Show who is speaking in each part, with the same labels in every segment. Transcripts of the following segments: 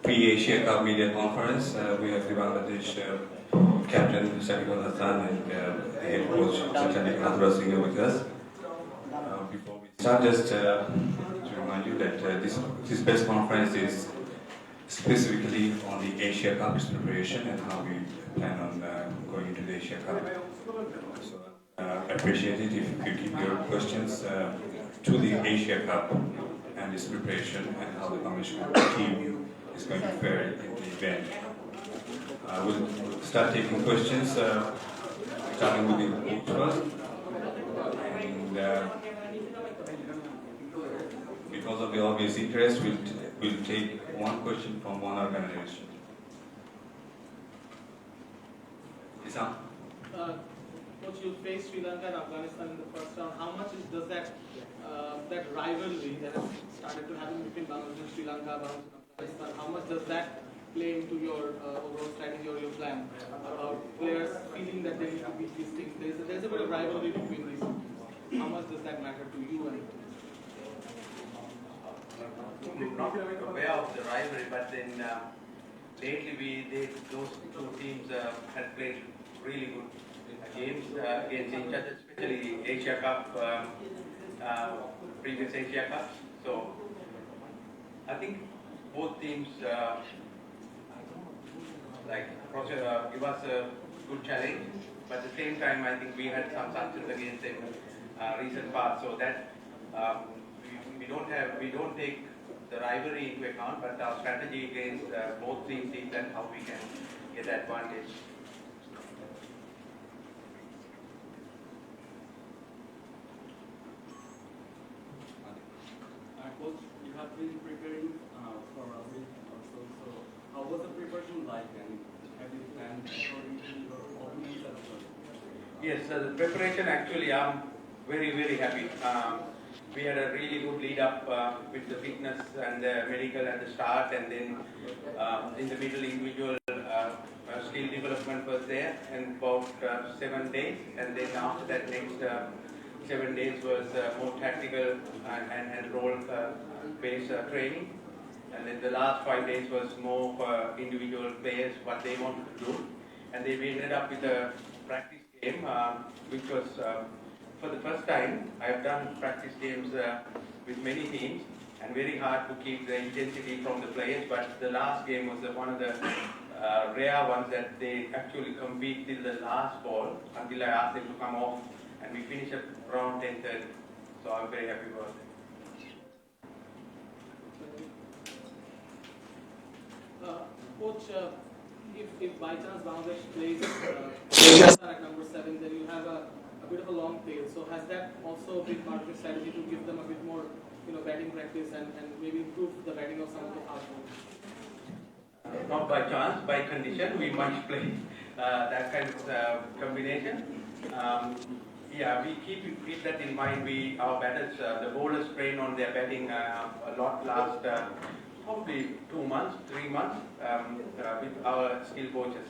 Speaker 1: Pre-Asia Cup Media Conference. We have the Bangladesh captain Shakibul Hassan and the head coach Chanchalik Hadra Singh with us. Before we start, just to remind you that this press conference is specifically on the Asia Cup's preparation and how we plan on going into the Asia Cup. So I appreciate it if you keep your questions to the Asia Cup and its preparation and how the Bangladesh team is going to fare in the event. We'll start taking questions, starting with the coach first. And because of the obvious interest, we'll take one question from one organization. Isam?
Speaker 2: Coach, you faced Sri Lanka and Afghanistan in the first round. How much does that rivalry that has started to happen between Bangladesh and Sri Lanka, Bangladesh and Afghanistan, how much does that play into your overall strategy or your plan about players feeling that they need to beat these teams? There's a bit of rivalry between these teams. How much does that matter to you? And
Speaker 3: I'm not aware of the rivalry, but then lately those two teams had played really good games against each other, especially Asia Cup, previous Asia Cups. So I think both teams give us a good challenge, but at the same time I think we had some success against them recent past. So that we don't take the rivalry into account, but our strategy against both teams and how we can get advantage.
Speaker 4: Coach, you have been preparing for a week or so. So, how was the preparation like, and have you planned according to your opponents as well?
Speaker 3: Yes, the preparation actually, I'm very happy. We had a really good lead up with the fitness and the medical at the start, and then in the middle, individual skill development was there, and about 7 days, and then after that, next 7 days was more tactical and role-based training, and then the last 5 days was more for individual players, what they wanted to do, and then we ended up with a practice game, which was for the first time. I have done practice games with many teams, and very hard to keep the intensity from the players, but the last game was one of the rare ones that they actually compete till the last ball until I asked them to come off, and we finished at around 10:30. So I'm very happy about it.
Speaker 2: Coach, if by chance Bangladesh plays at number 7, then you have a bit of a long tail. So has that also been part of your strategy to give them a bit more, batting practice and maybe improve the batting of some of the fast bowlers?
Speaker 3: Not by chance, by condition. We must play that kind of combination. Yeah, we keep that in mind. Our batters, the bowlers train on their batting a lot last probably 2 months, 3 months with our skill coaches.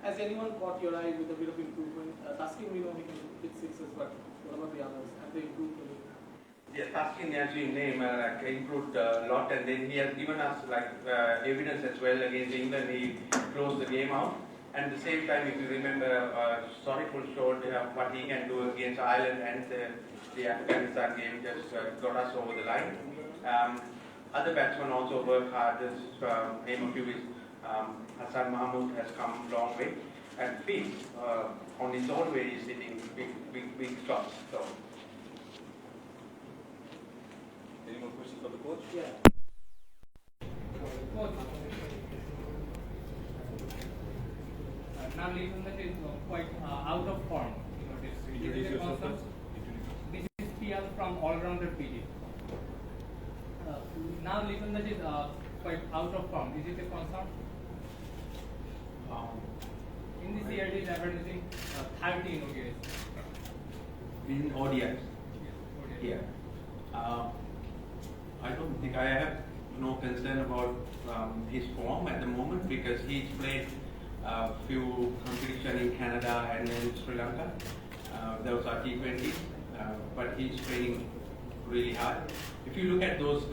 Speaker 2: Has anyone caught your eye with a bit of improvement? Taskin, we know he can hit sixes, but what about the others? Have they improved a little?
Speaker 3: Yeah, Taskin, as we name, improved a lot, and then he has given us evidence as well against England. He closed the game out. And at the same time, if you remember, Sorriful showed what he can do against Ireland, and the Afghanistan game just got us over the line. Other batsmen also work hard. This name of you is Hassan Mahmood has come a long way, and Fitz on his own way is hitting big shots. So.
Speaker 1: Any more questions for the coach?
Speaker 2: Yeah. Coach.
Speaker 5: Now Leland is quite out of form.
Speaker 1: Introduce yourself first.
Speaker 5: This is PL from All-Rounder PD. Now Leland is quite out of form. Is it a concern? In this year, it is averaging 13 ODIs.
Speaker 3: In ODIs? Yeah. I don't think I have no concern about his form at the moment, because he's played a few competition in Canada and in Sri Lanka. Those are T20s, but he's training really hard. If you look at those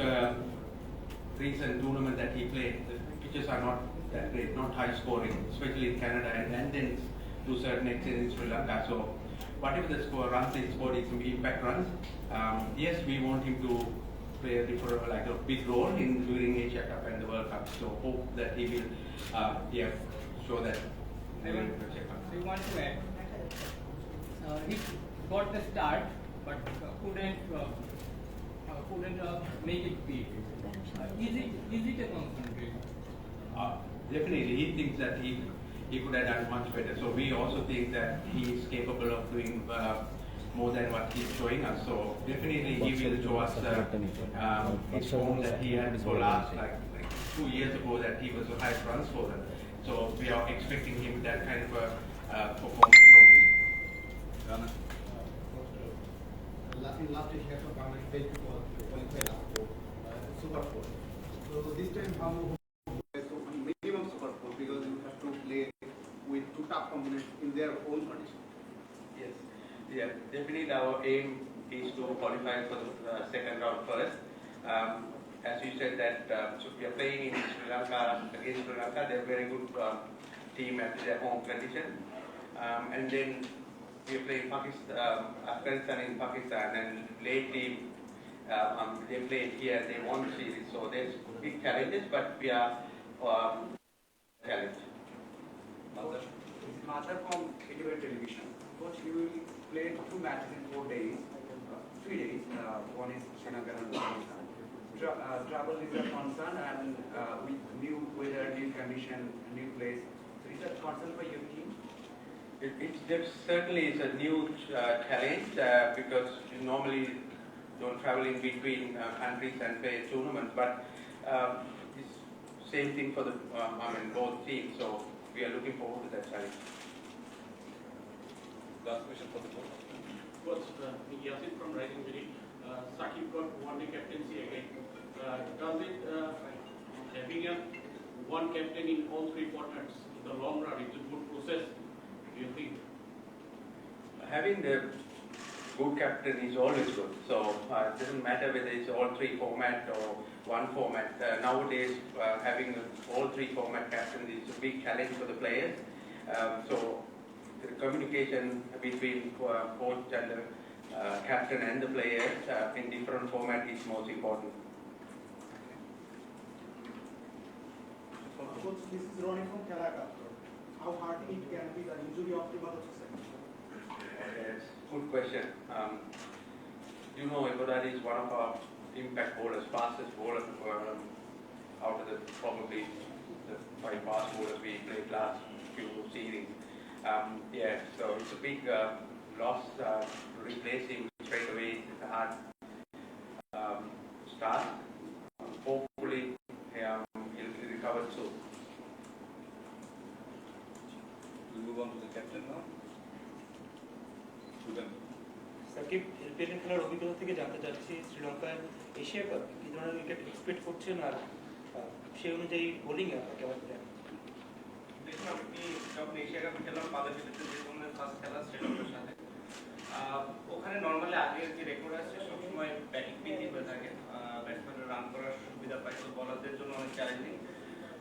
Speaker 3: recent tournament that he played, the pitches are not that great, not high scoring, especially in Canada and then to a certain extent in Sri Lanka. So whatever the runs he scored is impact runs. Yes, we want him to play a different, like a big role in during Asia Cup and the World Cup. So hope that he will, show that.
Speaker 5: We want to add, he got the start, but couldn't make it big. Is it a concern?
Speaker 3: Definitely, he thinks that he could have done much better. So we also think that he is capable of doing more than what he's showing us. So definitely he will show us his form that he had for last like 2 years ago, that he was a high run scorer. So we are expecting him that kind of performance from him.
Speaker 6: Last year from Bangladesh failed to qualify for Super 4. So this time how minimum Super 4 because you have to play with two top components in their own condition.
Speaker 3: Yes, yeah, definitely our aim is to qualify for the second round first. As you said that so we are playing in Sri Lanka against Sri Lanka. They're a very good team at their home condition, and then we are playing Afghanistan in Pakistan, and lately they played here. They won the series, so there's big challenges, but we are challenged.
Speaker 7: Mother from Etibar Television. Coach, you will play 2 matches in 4 days, 3 days. One is Sri Lanka and Pakistan. Travel is a concern, and with new weather, new condition, new place. So is that concern for your team?
Speaker 3: It certainly is a new challenge because you normally don't travel in between countries and play tournaments, but it's same thing for the both teams. So we are looking forward to that challenge.
Speaker 1: Last question for the coach.
Speaker 8: Coach, Yasin from Rising Village. Saqib got one-day captaincy again. Does it, having one captain in all 3 formats in the long run, is a good process, do you think?
Speaker 3: Having the good captain is always good. So it doesn't matter whether it's all 3 format or one format. Nowadays, having all 3 format captains is a big challenge for the players. So the communication between coach and the captain and the players in different format is most important.
Speaker 6: Coach, this is Ronnie from Kerala. How hard it can be the injury of the mother
Speaker 3: Yes, good question. You know, Ebodari is one of our impact bowlers, fastest bowler out of the probably the 5 fast bowlers we played last few series. So it's a big loss. Replacing straight away is a hard start. Hopefully, he'll recover soon.
Speaker 1: We'll move on to the captain now.
Speaker 9: Shakib LPL খেলার অভিজ্ঞতা থেকে জানতে চাচ্ছি শ্রীলঙ্কার Asia cup কি ধরনের wicket expect করছেন আর সেই অনুযায়ী বোলিং কেমন দেন?
Speaker 10: দেখুন, আপনি যখন এশিয়া কাপে খেলাম বাংলাদেশের যে ধরনের ফার্স্ট খেলা শ্রীলঙ্কার সাথে, ওখানে নর্মালি আগের যে রেকর্ড আছে সবসময় ব্যাটিং পিচই হয়ে থাকে, ব্যাটসম্যানরা রান করার সুবিধা পায়, তো বলারদের জন্য অনেক চ্যালেঞ্জিং,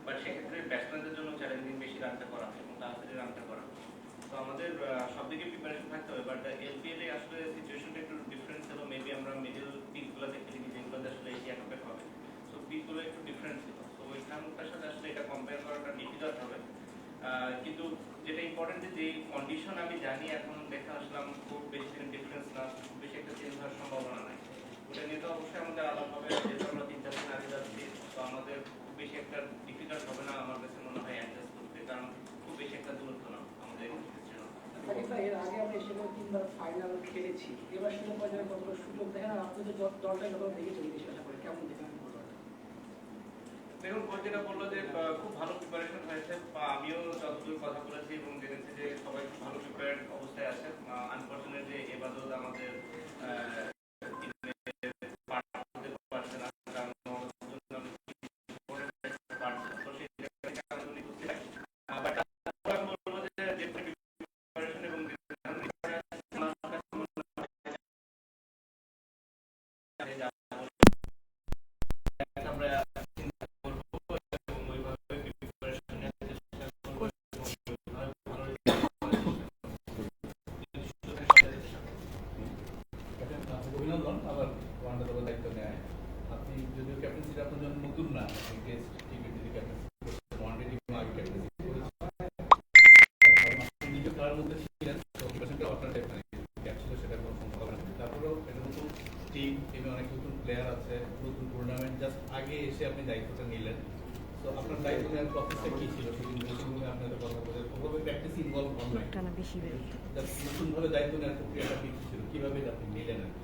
Speaker 10: বাট সেক্ষেত্রে ব্যাটসম্যানদের জন্য চ্যালেঞ্জিং বেশি রানটা করা এবং তাড়াতাড়ি রানটা করা। তো আমাদের সব দিকে প্রিপারেশন থাকতে হবে, বাট এলপিএলে আসলে সিচুয়েশনটা একটু ডিফারেন্স ছিল। মেবি আমরা মিডল পিচগুলোতে খেলি যেগুলোতে আসলে এশিয়া কাপে হবে, সো পিচগুলো একটু ডিফারেন্স ছিল। তো ওইখানটার সাথে আসলে এটা কম্পেয়ার করাটা ডিফিকাল্ট হবে, কিন্তু যেটা ইম্পর্টেন্ট যে কন্ডিশন আমি জানি এখন দেখে আসলাম খুব বেশি ডিফারেন্স না, খুব বেশি একটা চেঞ্জ হওয়ার সম্ভাবনা নাই। ওটা নিয়ে তো অবশ্যই আমাদের আলাপ হবে, যেহেতু আমরা 3-4 দিন আগে যাচ্ছি, তো আমাদের খুব বেশি একটা ডিফিকাল্ট হবে না আমার কাছে মনে হয় অ্যাডজাস্ট করতে, কারণ খুব বেশি একটা দূরত্ব না আমাদের।
Speaker 11: এর আগে আমরা এশিয়া কাপে 3বার ফাইনাল খেলেছি, এবার শিরোপা জয়ের কতটা সুযোগ দেখেন আর আপনাদের দলটা যখন দেখেছেন বেশি আশা করে কেমন দেখেন?
Speaker 10: দেখুন, কোচ যেটা বললো যে খুব ভালো প্রিপারেশন হয়েছে, আমিও যতদূর কথা বলেছি এবং জেনেছি যে সবাই খুব ভালো প্রিপেয়ার্ড অবস্থায় আছে। আনফর্চুনেট যে এবাদত আমাদের
Speaker 12: আবার ওয়ানডে দলের দায়িত্ব নেয়। আপনি যদিও ক্যাপ্টেন্সিটা আপনার জন্য নতুন না, আপনি টেস্ট টি20 ক্যাপ্টেন্সি করছেন, ওয়ানডে টিমে আগে ক্যাপ্টেন্সি করেছেন। আপনি নিজে খেলার মধ্যে ছিলেন, তো প্রিপারেশনটা অল্টারনেটিভ মানে গ্যাপ ছিল, সেটা কোনো সমস্যা হবে না। তারপরেও এটা নতুন টিম, টিমে অনেক নতুন প্লেয়ার আছে, নতুন টুর্নামেন্ট, জাস্ট আগে এসে আপনি দায়িত্বটা নিলেন। তো আপনার দায়িত্ব নেওয়ার প্রসেসটা কি ছিল সেদিন ড্রেসিং রুমে আপনাদের কথা বলে ওভাবে প্র্যাকটিস ইনভলভ হন নাই, নতুনভাবে দায়িত্ব নেওয়ার প্রক্রিয়াটা কি ছিল, কিভাবে আপনি নিলেন আর কি?